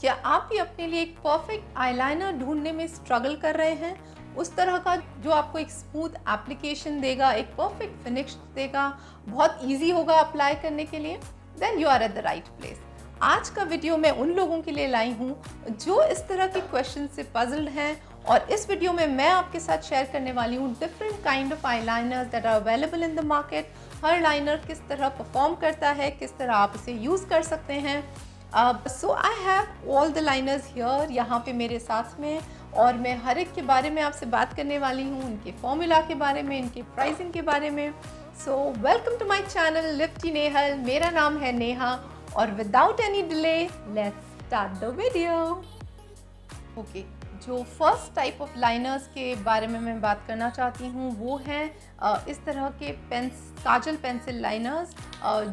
क्या आप भी अपने लिए एक परफेक्ट आईलाइनर ढूंढने में स्ट्रगल कर रहे हैं? उस तरह का जो आपको एक स्मूथ एप्लीकेशन देगा, एक परफेक्ट फिनिश देगा, बहुत इजी होगा अप्लाई करने के लिए, then you are at the right place. आज का वीडियो मैं उन लोगों के लिए लाई हूँ जो इस तरह के क्वेश्चन से पजल्ड हैं, और इस वीडियो में मैं आपके साथ शेयर करने वाली हूँ different kind of eyeliners that are available in the market. हर लाइनर किस तरह परफॉर्म करता है, किस तरह आप इसे यूज़ कर सकते हैं। So I have all the liners here, यहाँ पे मेरे साथ में, और मैं हर एक के बारे में आपसे बात करने वाली हूँ, इनके फॉर्मूला के बारे में, इनके प्राइसिंग के बारे में। So welcome to my channel lifty Nehal. मेरा नाम है नेहा, और without any delay let's start the video. Okay, जो फर्स्ट टाइप ऑफ लाइनर्स के बारे में मैं बात करना चाहती हूँ वो हैं इस तरह के काजल पेंसिल लाइनर्स,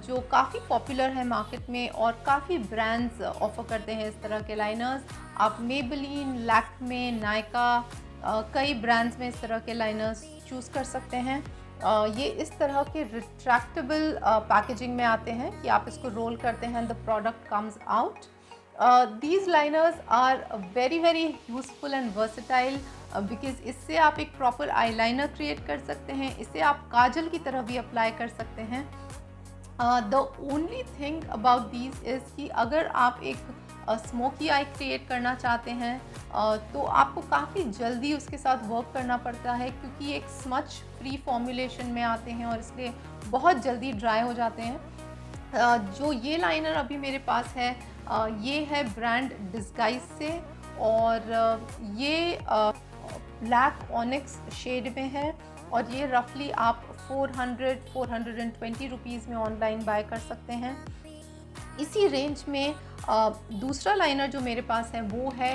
जो काफ़ी पॉपुलर है मार्केट में, और काफ़ी ब्रांड्स ऑफर करते हैं इस तरह के लाइनर्स। आप मेबेलिन, लैक्मे, नायका, कई ब्रांड्स में इस तरह के लाइनर्स चूज़ कर सकते हैं। ये इस तरह के रिट्रैक्टेबल पैकेजिंग में आते हैं कि आप इसको रोल करते हैं, the product comes out. These liners are very useful and versatile because इससे आप एक प्रॉपर आईलाइनर क्रिएट कर सकते हैं, इसे आप काजल की तरह भी अप्लाई कर सकते हैं। The only thing about these is कि अगर आप एक स्मोकी आई क्रिएट करना चाहते हैं तो आपको काफ़ी जल्दी उसके साथ वर्क करना पड़ता है, क्योंकि एक स्मच फ्री फॉर्मुलेशन में आते हैं और इसलिए बहुत जल्दी ड्राई हो जाते हैं। जो ये लाइनर अभी मेरे पास है ये है ब्रांड डिस्गाइज से, और ये ब्लैक ऑनिक्स शेड में है, और ये रफली आप 420 रुपीज़ में ऑनलाइन बाय कर सकते हैं। इसी रेंज में दूसरा लाइनर जो मेरे पास है वो है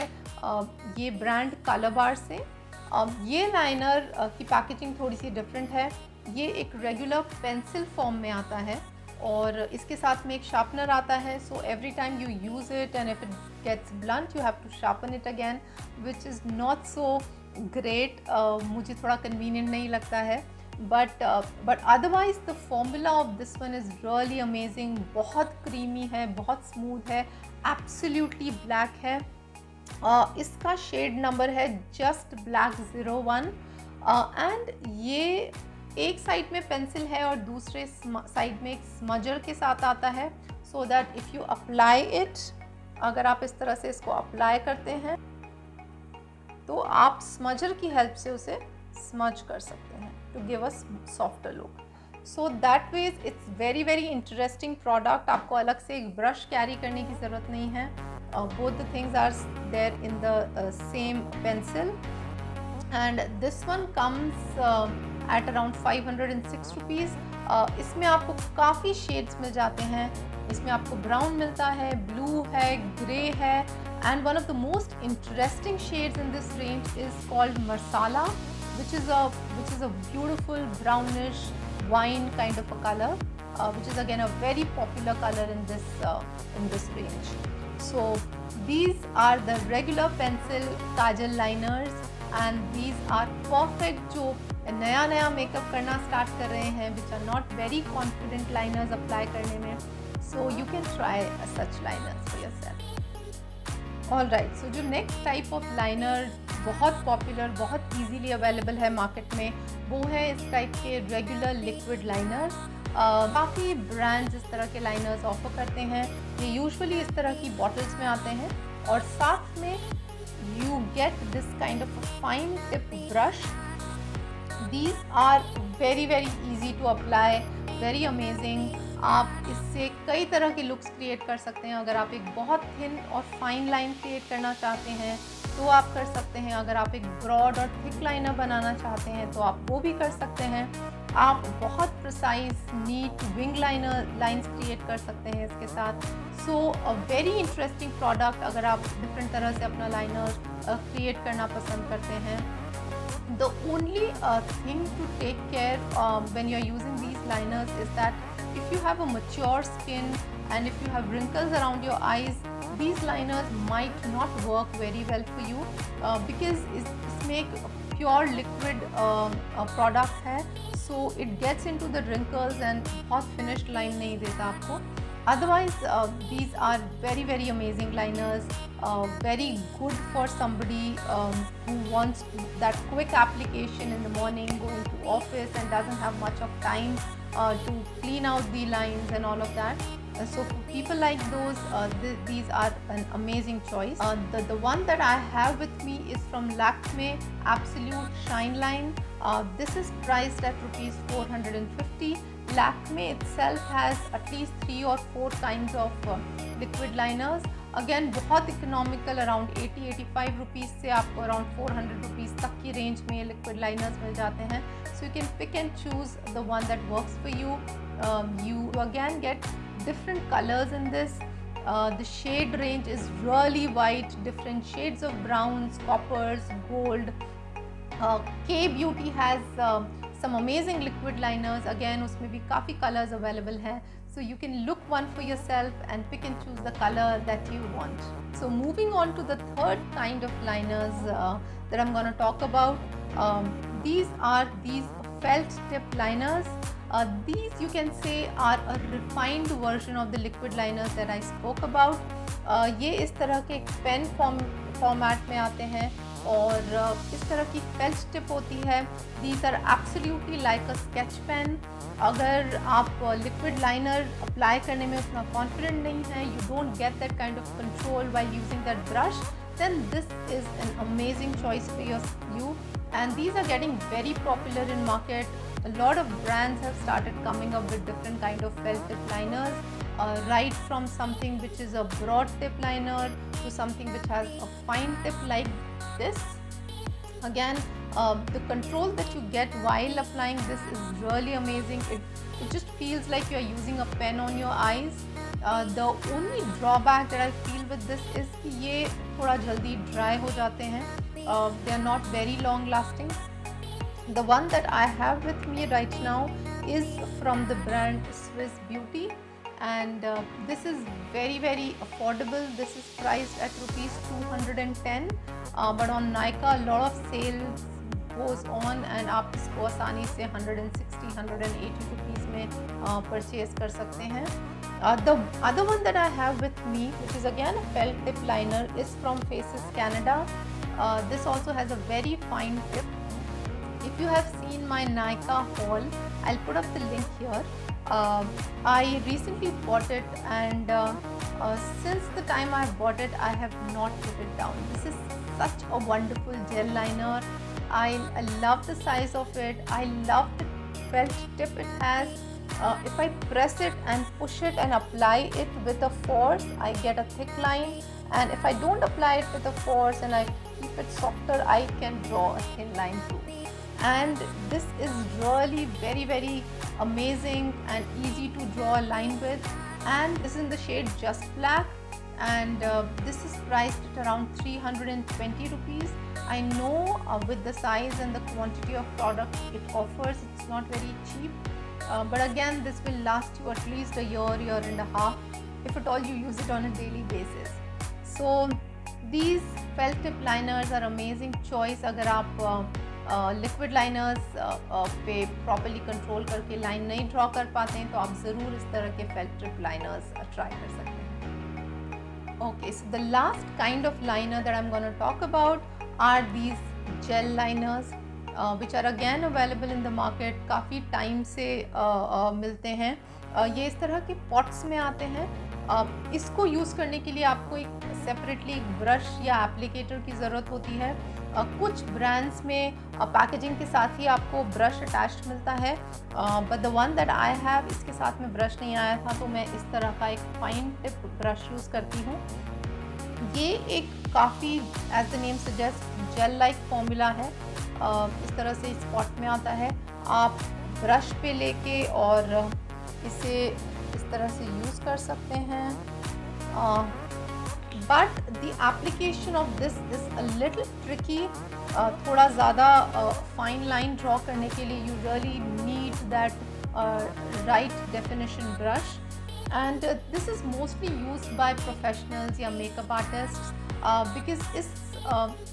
ये ब्रांड कालाबार से। ये लाइनर की पैकेजिंग थोड़ी सी डिफरेंट है। ये एक रेगुलर पेंसिल फॉर्म में आता है, और इसके साथ में एक शार्पनर आता है। So every time you use it and if it gets blunt you have to sharpen it again, which is not so great. मुझे थोड़ा कन्वीनियंट नहीं लगता है, but otherwise the formula of this one is really amazing. बहुत creamy है, बहुत smooth है, absolutely black है। इसका शेड नंबर है जस्ट ब्लैक 01, एंड ये एक साइड में पेंसिल है और दूसरे साइड में एक स्मजर के साथ आता है, so that if you apply it, अगर आप इस तरह से इसको अप्लाई करते हैं तो आप स्मजर की हेल्प से उसे स्मज कर सकते हैं to give us softer look. So that ways it's very interesting product. आपको अलग से एक ब्रश कैरी करने की ज़रूरत नहीं है। Both the things are there in the same pencil, and this one comes at around 506 rupees. इसमें आपको काफ़ी शेड्स मिल जाते हैं। इसमें आपको ब्राउन मिलता है, ब्लू है, ग्रे है, and one of the most interesting shades in this range is called masala, which is a beautiful brownish wine kind of a color, which is again a very popular color in this range. So these are the regular pencil kajal liners, and these are perfect जो नया makeup करना start कर रहे हैं, which are not very confident liners apply करने में, so you can try such liners for yourself. Alright, so जो next type of liner बहुत पॉपुलर, बहुत इजीली अवेलेबल है मार्केट में, वो है इस टाइप के रेगुलर लिक्विड लाइनर्स। काफ़ी ब्रांड्स इस तरह के लाइनर्स ऑफर करते हैं। ये यूजुअली इस तरह की बॉटल्स में आते हैं, और साथ में you get this kind of fine tip brush. These are very easy to apply, very amazing. आप इससे कई तरह के लुक्स क्रिएट कर सकते हैं। अगर आप एक बहुत थिन और फाइन लाइन क्रिएट करना चाहते हैं तो आप कर सकते हैं। अगर आप एक ब्रॉड और थिक लाइनर बनाना चाहते हैं तो आप वो भी कर सकते हैं। आप बहुत precise neat wing lines create कर सकते हैं इसके साथ। So a very interesting product अगर आप डिफरेंट तरह से अपना लाइनर क्रिएट करना पसंद करते हैं। The only thing to take care when you are using these liners is that if you have a mature skin and if you have wrinkles around your eyes, these liners might not work very well for you because इसमें एक pure liquid product है, so it gets into the wrinkles and बहुत finished line नहीं देता आपको। Otherwise, these are very amazing liners, very good for somebody who wants that quick application in the morning, going to office and doesn't have much of time to clean out the lines and all of that. So for people like those, these are an amazing choice. The one that I have with me is from Lakme Absolute Shine line. This is priced at rupees 450. Lakme itself has at least 3 or 4 kinds of liquid liners. Again बहुत economical, around 80-85 rupees से आपको around 400 rupees तक की range में liquid liners मिल जाते हैं. So you can pick and choose the one that works for you. You again get different colors in this. The shade range is really wide, different shades of browns, coppers, gold. K Beauty has some amazing liquid liners. Again उसमें भी काफ़ी colors available हैं. So you can look one for yourself and pick and choose the color that you want. So moving on to the third kind of liners that I'm going to talk about. These are these felt tip liners. These you can say are a refined version of the liquid liners that I spoke about. ये इस तरह के pen format में आते हैं और इस तरह की फेल्ट टिप होती है. These are absolutely like a sketch pen. अगर आप लिक्विड लाइनर अप्लाई करने में उतना कॉन्फिडेंट नहीं है, you don't get that kind of control while using that brush, then this is an amazing choice for you. And these are getting very popular in market. A lot of brands have started coming up with different kind of felt tip liners, right from something which is a broad tip liner to something which has a fine tip like this. Again, the control that you get while applying this is really amazing. It just feels like you are using a pen on your eyes. The only drawback that I feel with this is कि ये थोड़ा जल्दी dry हो जाते हैं. They are not very long lasting. The one that I have with me right now is from the brand Swiss Beauty, and this is very affordable. This is priced at rupees 210, but on Nykaa a lot of sales goes on and आप इसको आसानी से 160-180 rupees में purchase कर सकते हैं. The other one that I have with me, which is again a felt tip liner, is from Faces Canada. This also has a very fine tip. If you have seen my Nykaa haul, I'll put up the link here. I recently bought it, and since the time I bought it, I have not put it down. This is such a wonderful gel liner. I love the size of it. I love the felt tip it has. If I press it and push it and apply it with a force, I get a thick line, and if I don't apply it with a force and I keep it softer, I can draw a thin line too. And this is really very amazing and easy to draw a line with, and this is in the shade Just Black, and this is priced at around 320 rupees. I know with the size and the quantity of product it offers, it's not very cheap, but again this will last you at least a year and a half if at all you use it on a daily basis. So these felt tip liners are amazing choice अगर आप liquid liners पे properly control करके line नहीं draw कर पाते हैं तो आप ज़रूर इस तरह के फेल्ट टिप लाइनर्स ट्राई कर सकते हैं. Okay, so the last kind of liner that I am gonna talk about are these gel liners which are again available in the market. काफ़ी टाइम से मिलते हैं. ये इस तरह के पॉट्स में आते हैं. इसको यूज़ करने के लिए आपको एक सेपरेटली एक ब्रश या एप्लीकेटर की ज़रूरत होती है. कुछ ब्रांड्स में पैकेजिंग के साथ ही आपको ब्रश अटैच्ड मिलता है, but the one that I have इसके साथ में ब्रश नहीं आया था, तो मैं इस तरह का एक फाइन टिप ब्रश यूज़ करती हूँ. ये एक काफ़ी as the name suggest gel like formula है. इस तरह से इस पॉट में आता है. आप ब्रश पे लेके और इसे इस तरह से यूज़ कर सकते हैं. But the application of this is a little tricky. थोड़ा ज़्यादा fine line draw करने के लिए you really need that right definition brush, and this is mostly used by professionals या makeup artists because इस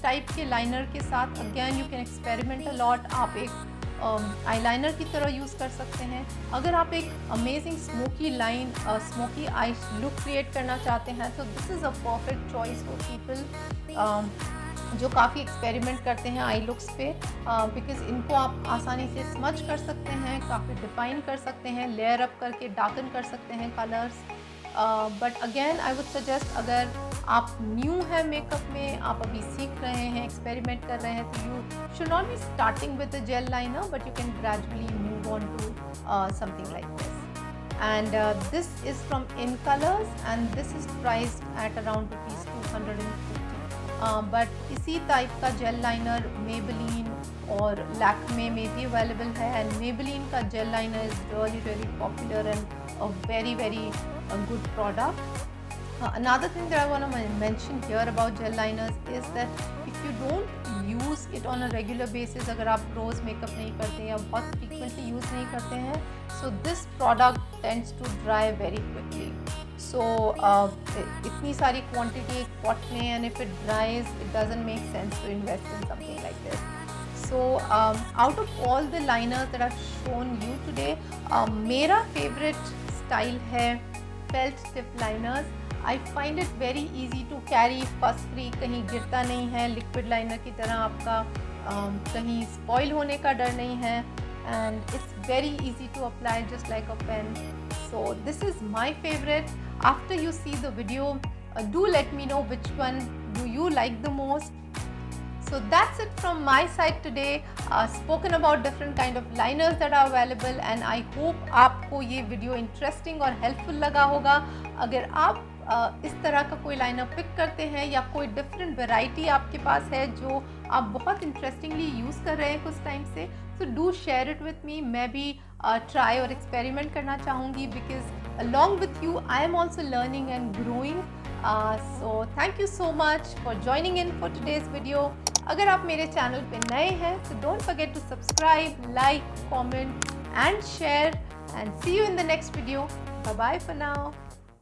type के liner के साथ again you can experiment a lot. आप एक आईलाइनर की तरह यूज़ कर सकते हैं। अगर आप एक amazing smoky line, smoky I look create करना चाहते हैं तो this is a perfect choice for people जो काफ़ी एक्सपेरिमेंट करते हैं आई लुक्स पे, बिकॉज़ इनको आप आसानी से स्मच कर सकते हैं, काफ़ी डिफाइन कर सकते हैं, लेयर अप करके डार्कन कर सकते हैं colours. But again I would suggest, अगर आप न्यू है मेकअप में, आप अभी सीख रहे हैं, एक्सपेरिमेंट कर रहे हैं, तो you should not be starting with a gel liner, but you can gradually move on to something like this. And this is from In Colors and this is priced at around ₹250. but इसी type का jail liner Maybelline और Lakme में भी available है, and Maybelline का jail liner is really popular and a very good product. Another thing that I want to mention here about gel liners is that if you don't use it on a regular basis, अगर आप रोज़ makeup नहीं करते या बहुत frequently use नहीं करते हैं, so this product tends to dry very quickly. So इतनी सारी quantity एक pot में, and if it dries, it doesn't make sense to invest in something like this. So out of all the liners that I've shown you today, मेरा favorite style है felt tip liners. I find it very easy to carry, fuss free, कहीं गिरता नहीं है, liquid liner की तरह आपका कहीं स्पॉइल होने का डर नहीं है, and it's very easy to apply just like a pen. So this is my favorite. After you see the video, do let me know which one do you like the most. So that's it from my side today. Spoken about different kind of liners that are available, and I hope आपको ये video interesting और helpful लगा होगा. अगर आप इस तरह का कोई लाइनर पिक करते हैं या कोई डिफरेंट वैरायटी आपके पास है जो आप बहुत इंटरेस्टिंगली यूज़ कर रहे हैं कुछ टाइम से, तो do share it with me. मैं भी ट्राई और एक्सपेरिमेंट करना चाहूँगी, because along with you I am also learning and growing. So thank you so much for joining in for today's video. अगर आप मेरे चैनल पे नए हैं तो don't forget to subscribe, like, comment and share, and see you in the next video. Bye bye for now.